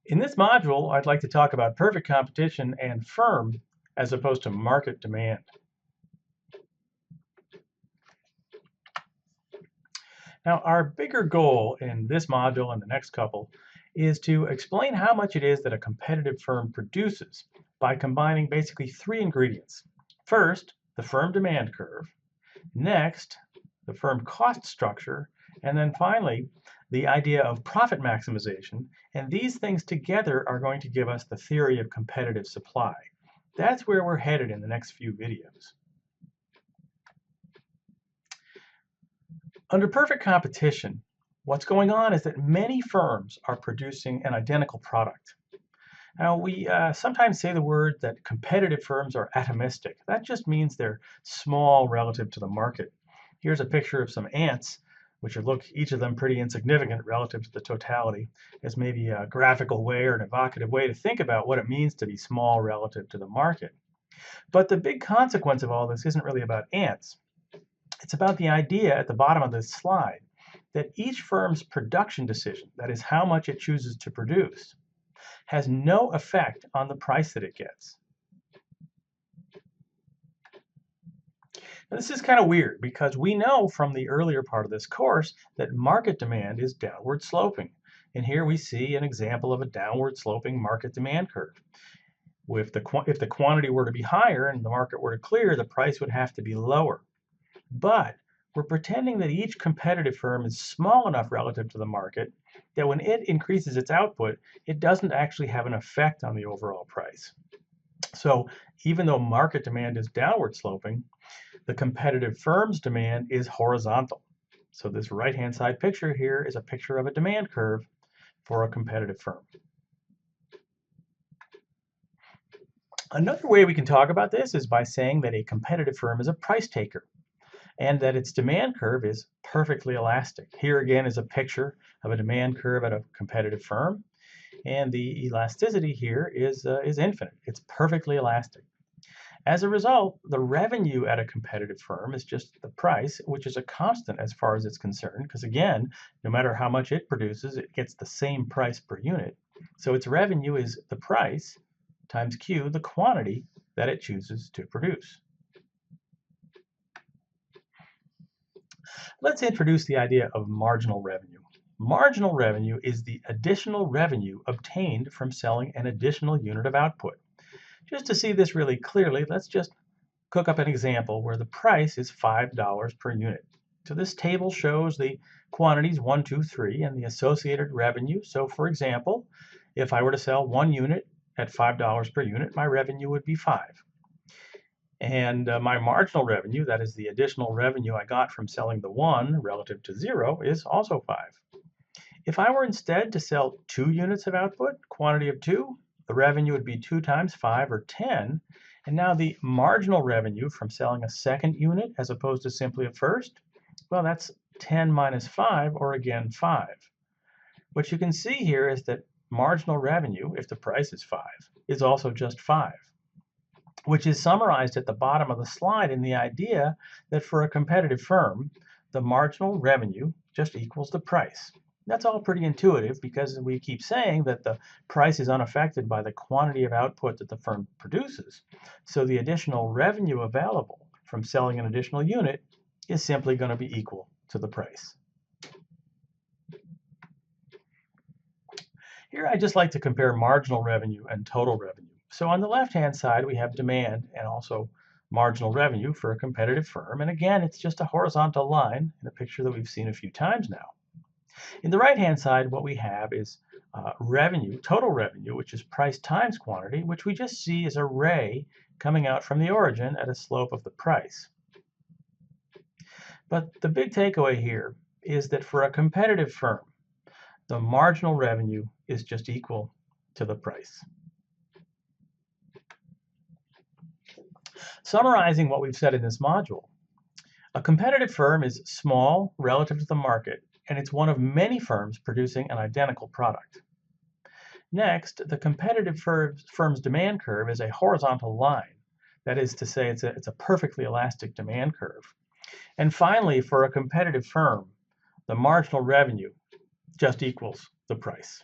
In this module, I'd like to talk about perfect competition and firm as opposed to market demand. Now, our bigger goal in this module and the next couple is to explain how much it is that a competitive firm produces by combining basically three ingredients. First, the firm demand curve. Next, the firm cost structure. And then finally, the idea of profit maximization. And these things together are going to give us the theory of competitive supply. That's where we're headed in the next few videos. Under perfect competition, what's going on is that many firms are producing an identical product. Now, we sometimes say the word that competitive firms are atomistic. That just means they're small relative to the market. Here's a picture of some ants, which look each of them pretty insignificant relative to the totality, as maybe a graphical way or an evocative way to think about what it means to be small relative to the market. But the big consequence of all this isn't really about ants. It's about the idea at the bottom of this slide that each firm's production decision, that is how much it chooses to produce, has no effect on the price that it gets. Now, this is kind of weird because we know from the earlier part of this course that market demand is downward sloping. And here we see an example of a downward sloping market demand curve. If the quantity were to be higher and the market were to clear, the price would have to be lower. But we're pretending that each competitive firm is small enough relative to the market that when it increases its output, it doesn't actually have an effect on the overall price. So even though market demand is downward sloping, the competitive firm's demand is horizontal. So this right-hand side picture here is a picture of a demand curve for a competitive firm. Another way we can talk about this is by saying that a competitive firm is a price taker and that its demand curve is perfectly elastic. Here again is a picture of a demand curve at a competitive firm, and the elasticity here is infinite. It's perfectly elastic. As a result, the revenue at a competitive firm is just the price, which is a constant as far as it's concerned, because again, no matter how much it produces, it gets the same price per unit. So its revenue is the price times Q, the quantity that it chooses to produce. Let's introduce the idea of marginal revenue. Marginal revenue is the additional revenue obtained from selling an additional unit of output. Just to see this really clearly, let's just cook up an example where the price is $5 per unit. So this table shows the quantities 1, 2, 3 and the associated revenue. So for example, if I were to sell 1 unit at $5 per unit, my revenue would be 5. And my marginal revenue, that is the additional revenue I got from selling the 1 relative to 0, is also 5. If I were instead to sell 2 units of output, quantity of 2, the revenue would be 2 times 5, or 10. And now the marginal revenue from selling a second unit as opposed to simply a first, well, that's 10 minus 5, or again 5. What you can see here is that marginal revenue, if the price is 5, is also just 5, which is summarized at the bottom of the slide in the idea that for a competitive firm, the marginal revenue just equals the price. That's all pretty intuitive because we keep saying that the price is unaffected by the quantity of output that the firm produces. So the additional revenue available from selling an additional unit is simply going to be equal to the price. Here I just like to compare marginal revenue and total revenue. So on the left-hand side, we have demand and also marginal revenue for a competitive firm. And again, it's just a horizontal line in a picture that we've seen a few times now. In the right-hand side, what we have is revenue, total revenue, which is price times quantity, which we just see as a ray coming out from the origin at a slope of the price. But the big takeaway here is that for a competitive firm, the marginal revenue is just equal to the price. Summarizing what we've said in this module, a competitive firm is small relative to the market, and it's one of many firms producing an identical product. Next, the competitive firm's demand curve is a horizontal line. That is to say, it's a perfectly elastic demand curve. And finally, for a competitive firm, the marginal revenue just equals the price.